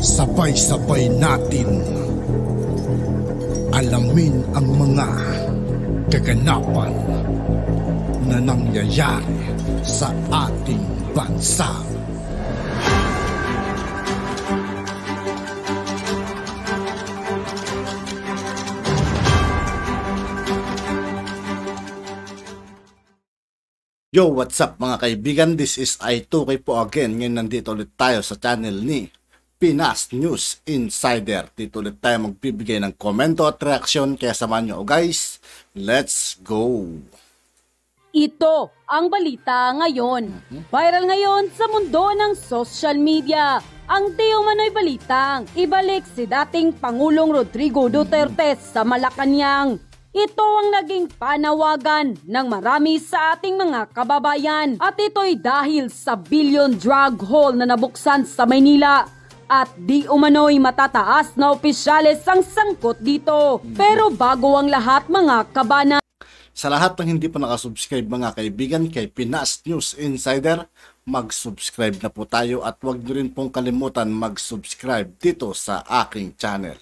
Sabay-sabay natin alamin ang mga kaganapan na nangyayari sa ating bansa. Yo, what's up mga kaibigan? This is I2K po again. Ngayon nandito ulit tayo sa channel ni Pinas News Insider. Dito ulit tayo magbibigay ng komento at reaksyon. Kaya samahan nyo guys. Let's go! Ito ang balita ngayon. Viral ngayon sa mundo ng social media. Ang di umano'y balitang ibalik si dating Pangulong Rodrigo Duterte sa Malacanang. Ito ang naging panawagan ng marami sa ating mga kababayan at ito'y dahil sa billion drug haul na nabuksan sa Maynila at di umano'y matataas na opisyales ang sangkot dito. Pero bago ang lahat mga kabana, sa lahat ng hindi pa nakasubscribe mga kaibigan kay Pinas News Insider, mag-subscribe na po tayo at huwag nyo rin pong kalimutan mag-subscribe dito sa aking channel.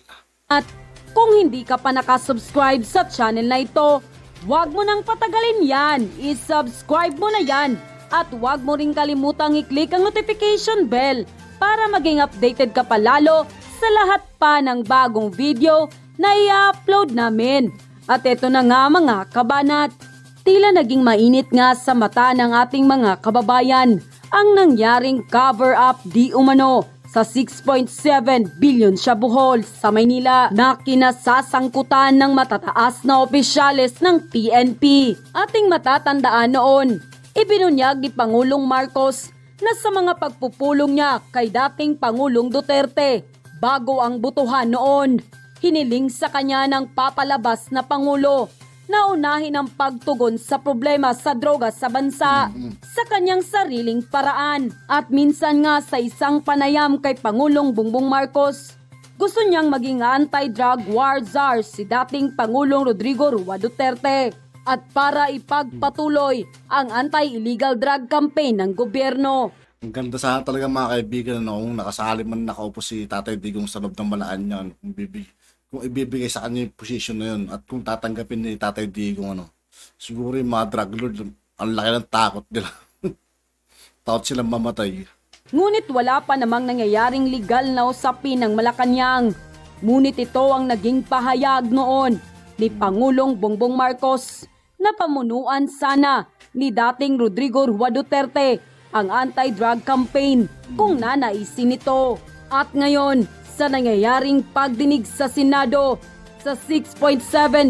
At kung hindi ka pa nakasubscribe sa channel na ito, huwag mo nang patagalin yan. I-subscribe mo na yan. At huwag mo rin kalimutang i-click ang notification bell para maging updated ka pa lalo sa lahat pa ng bagong video na i-upload namin. At ito na nga mga kabanat, tila naging mainit nga sa mata ng ating mga kababayan ang nangyaring cover-up di umano sa 6.7 billion shabu haul sa Maynila na kinasasangkutan ng matataas na opisyales ng PNP. Ating matatandaan noon, ibinunyag ni Pangulong Marcos na sa mga pagpupulong niya kay dating Pangulong Duterte bago ang butuhan noon, hiniling sa kanya ng papalabas na Pangulo na unahin ang pagtugon sa problema sa droga sa bansa sa kanyang sariling paraan. At minsan nga sa isang panayam kay Pangulong Bongbong Marcos, gusto niyang maging anti-drug war czar si dating Pangulong Rodrigo Roa Duterte at para ipagpatuloy ang anti-illegal drug campaign ng gobyerno. Ang ganda sana talaga mga kaibigan kung nakasali man nakaupo si Tatay Digong sa loob ng Malacanang kung ibibigay sa kanya yung position na yun at kung tatanggapin ni Tatay Digong siguro yung mga drug lord, ang laki ng takot nila. Takot silang mamatay. Ngunit wala pa namang nangyayaring legal na usapin ng Malacanang. Ngunit ito ang naging pahayag noon ni Pangulong Bongbong Marcos na pamunuan sana ni dating Rodrigo Roa Duterte ang anti-drug campaign kung nanaisin ito. At ngayon, sa nangyayaring pagdinig sa Senado sa 6.7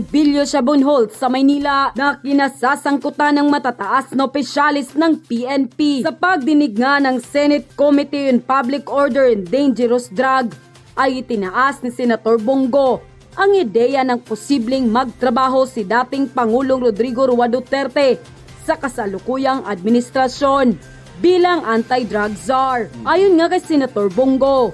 billion shabu haul sa Maynila na kinasasangkutan ng matataas na opisyalis ng PNP sa pagdinig nga ng Senate Committee on Public Order and Dangerous Drug ay itinaas ni Senator Bongo ang ideya ng posibleng magtrabaho si dating Pangulong Rodrigo Roa Duterte sa kasalukuyang administrasyon bilang anti-drug czar. Ayon nga kay Senator Bongo,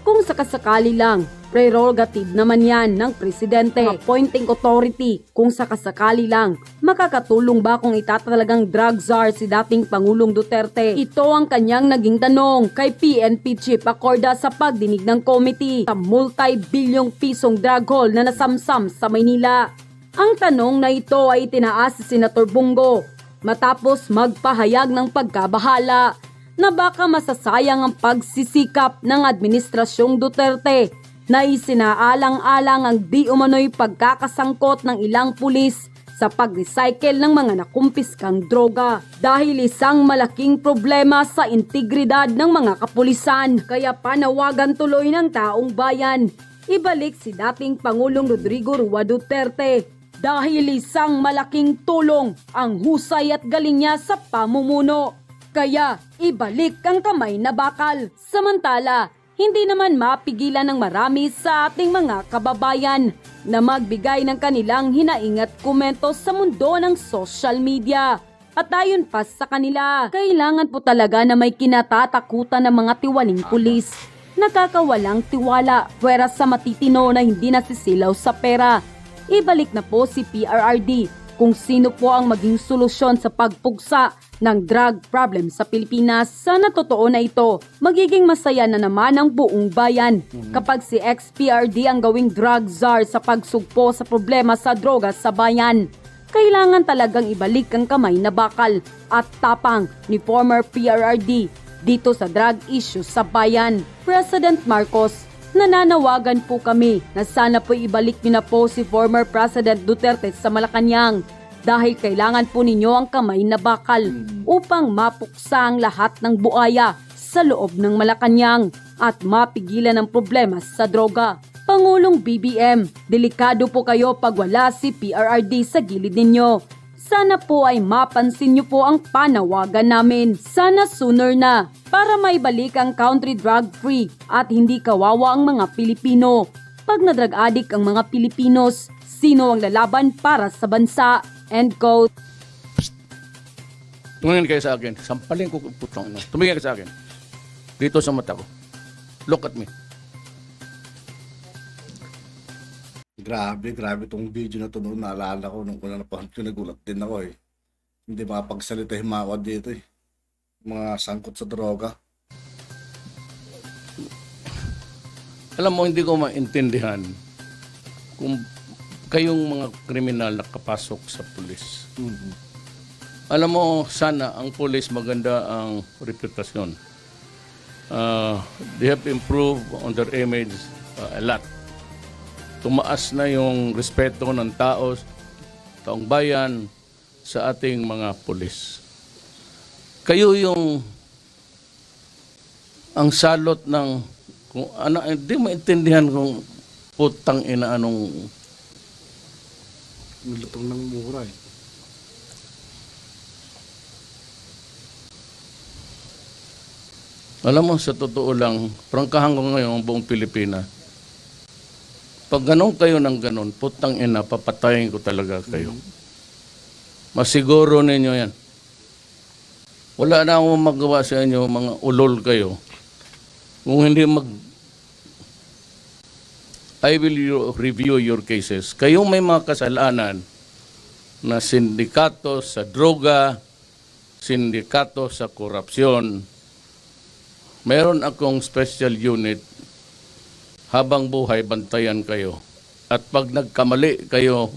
kung sakasakali lang, prerogative naman yan ng presidente, appointing authority. Kung sakasakali lang, makakatulong ba kung itatalagang drug czar si dating Pangulong Duterte? Ito ang kanyang naging tanong kay PNP Chief Acorda sa pagdinig ng committee sa multi-bilyong pisong drug haul na nasamsam sa Maynila. Ang tanong na ito ay tinaas si Senator Bongo matapos magpahayag ng pagkabahala na baka masasayang ang pagsisikap ng Administrasyong Duterte na isinaalang-alang ang di umano'y pagkakasangkot ng ilang pulis sa pag-recycle ng mga nakumpiskang droga dahil isang malaking problema sa integridad ng mga kapulisan. Kaya panawagan tuloy ng taong bayan, ibalik si dating Pangulong Rodrigo Roa Duterte dahil isang malaking tulong ang husay at galing niya sa pamumuno. Kaya ibalik ang kamay na bakal. Samantala, hindi naman mapigilan ng marami sa ating mga kababayan na magbigay ng kanilang hinaing at komento sa mundo ng social media. At ayon pa sa kanila, kailangan po talaga na may kinatatakutan ng mga tiwaling pulis. Nakakawalang tiwala, pwera sa matitino na hindi nasisilaw sa pera. Ibalik na po si PRRD kung sino po ang maging solusyon sa pagpugsa ng drug problem sa Pilipinas. Sana totoo na ito. Magiging masaya na naman ang buong bayan kapag si XPRD ang gawing drug czar sa pagsugpo sa problema sa droga sa bayan. Kailangan talagang ibalik ang kamay na bakal at tapang ni former PRRD dito sa drug issue sa bayan. President Marcos, nananawagan po kami na sana po ibalik niyo na po si former President Duterte sa Malacanang dahil kailangan po ninyo ang kamay na bakal upang mapuksa ang lahat ng buaya sa loob ng Malacanang at mapigilan ang problema sa droga. Pangulong BBM, delikado po kayo pag wala si PRRD sa gilid ninyo. Sana po ay mapansin niyo po ang panawagan namin. Sana sooner na para maibalik ang country drug-free at hindi kawawa ang mga Pilipino. Pag na-drug addict ang mga Pilipinos, sino ang lalaban para sa bansa? End quote. Tumingin kayo sa akin. Sampalin ko putong. Tumingin kayo sa akin. Dito sa mata ko. Look at me. Grabe tong video na to noon. Naalala ko nung una napahal ko, nagulat din ako eh. Hindi makapagsalita yung mga dito eh. Mga sangkot sa droga. Alam mo, hindi ko maintindihan kung kayong mga kriminal nakapasok sa pulis. Alam mo, sana ang pulis maganda ang reputasyon. They have improved on their image a lot. Tumaas na yung respeto ng taong bayan sa ating mga pulis. Kayo yung ang salot ng kung ano, hindi maintindihan kung putang ina anong Nilutong ng mura eh. Alam mo, sa totoo lang, prangkahan ko ngayon ang buong Pilipinas. Pag ganon kayo ng ganon, putang ina, papatayin ko talaga kayo. Masiguro ninyo yan. Wala na akong magawa sa inyo, mga ulol kayo. Kung hindi I will review your cases. Kayong may mga kasalanan na sindikato sa droga, sindikato sa korupsyon, meron akong special unit. Habang buhay, bantayan kayo. At pag nagkamali kayo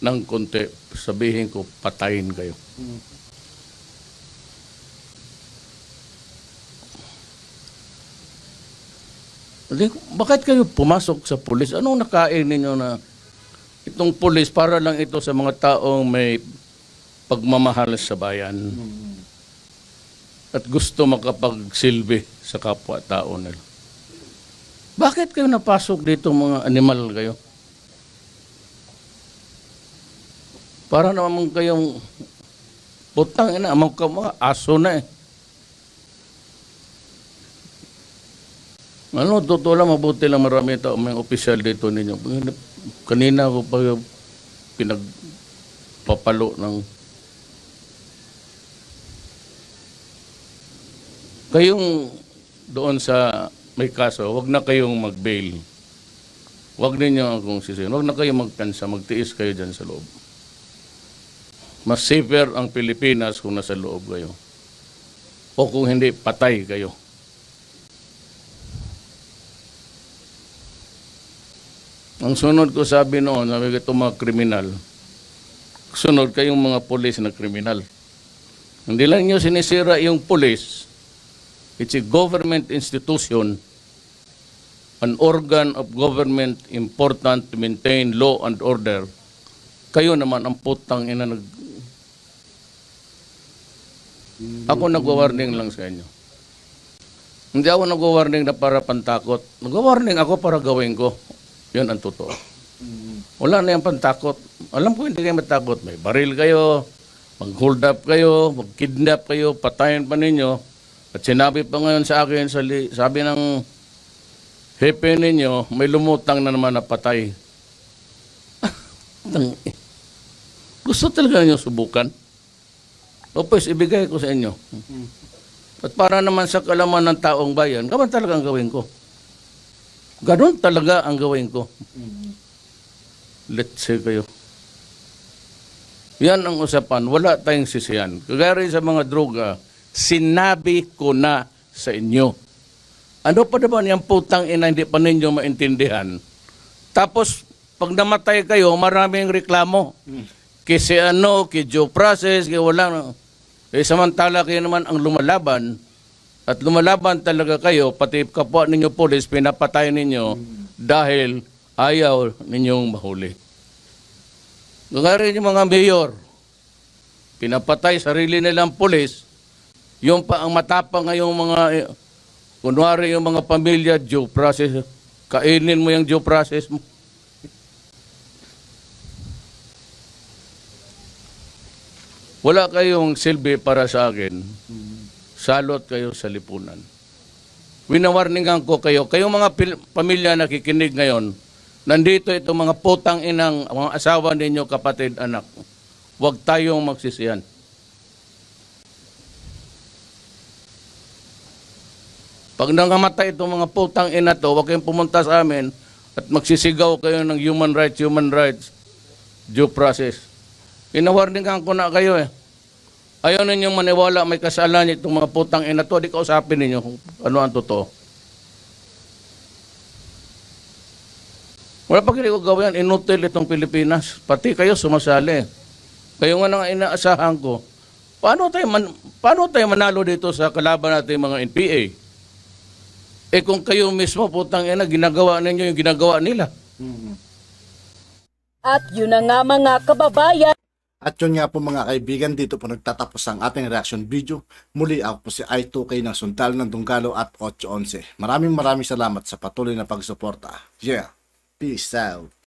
ng konti, sabihin ko, patayin kayo. Bakit kayo pumasok sa pulis? Anong nakain ninyo na itong pulis para lang ito sa mga taong may pagmamahal sa bayan at gusto makapagsilbi sa kapwa-tao nila? Bakit kayo napasok dito mga animal kayo? Para naman kayong putang ina, mga aso na eh. Ano, totoo lang, mabuti lang marami tao, may opisyal dito ninyo. Kanina ko pa pinagpapalo ng kayong doon sa may kaso, wag na kayong mag-bail. Wag ninyo akong sisihin. Wag na kayong magkansa, magtiis kayo dyan sa loob. Mas safer ang Pilipinas kung nasa loob kayo. O kung hindi, patay kayo. Ang sunod ko sabi noon, sabi ko itong mga kriminal, sunod kayong mga pulis na kriminal. Hindi lang nyo sinisira yung pulis. It's a government institution, an organ of government important to maintain law and order. Kayo naman ang putang ina Ako nag-warning lang sa inyo. Hindi ako nag-warning na para pantakot. Nag-warning ako para gawin ko. Yun ang totoo. Wala na yung pantakot. Alam ko hindi kayo matakot. May baril kayo, mag-hold up kayo, mag-kidnap kayo, patayin pa ninyo. At sinabi pa ngayon sa akin, sabi ng hepe ninyo, may lumutang na naman na patay. Gusto talaga ninyo subukan? O pues, ibigay ko sa inyo. At para naman sa kalaman ng taong bayan, gaman talaga ang gawin ko. Ganon talaga ang gawin ko. Let's say kayo. Yan ang usapan. Wala tayong sisiyan. Kagaya rin sa mga droga, sinabi ko na sa inyo. Ano pa naman yung putang ina hindi pa ninyo maintindihan? Tapos, pag namatay kayo, maraming reklamo. Kasi ano, kay due process, kay wala. Samantala kayo naman ang lumalaban. At lumalaban talaga kayo, pati kapwa ninyo polis, pinapatay ninyo dahil ayaw ninyong mahuli. Kaya rin yung mga mayor, pinapatay sarili nilang polis, yung pa ang matapang ngayong mga, kunwari yung mga pamilya, due process, kainin mo yung due process mo. Wala kayong silbi para sa akin. Salot kayo sa lipunan. Winawarningan ko kayo. Kayong mga pamilya nakikinig ngayon, nandito itong mga putang inang, mga asawa ninyo, kapatid, anak. Huwag tayong magsisiyan. Pag nangamatay itong mga putang ina to, huwag kayong pumunta sa amin at magsisigaw kayo ng human rights, due process. Winawarningan ko na kayo eh. Ayaw ninyong maniwala may kasalanan itong mga putang ina to, di kausapin ninyo kung ano ang totoo. Wala pa ko gawin, inutil itong Pilipinas. Pati kayo sumasali. Kayo nga nang inaasahan ko. Paano tayo manalo dito sa kalaban natin mga NPA? Eh kung kayo mismo putang ina, ginagawa ninyo yung ginagawa nila. At yun na nga mga kababayan. At yun nga po mga kaibigan, dito po nagtatapos ang ating reaction video. Muli ako po si I2K ng Sundalo ng Dunggalo at 811. Maraming salamat sa patuloy na pagsuporta. Yeah, peace out.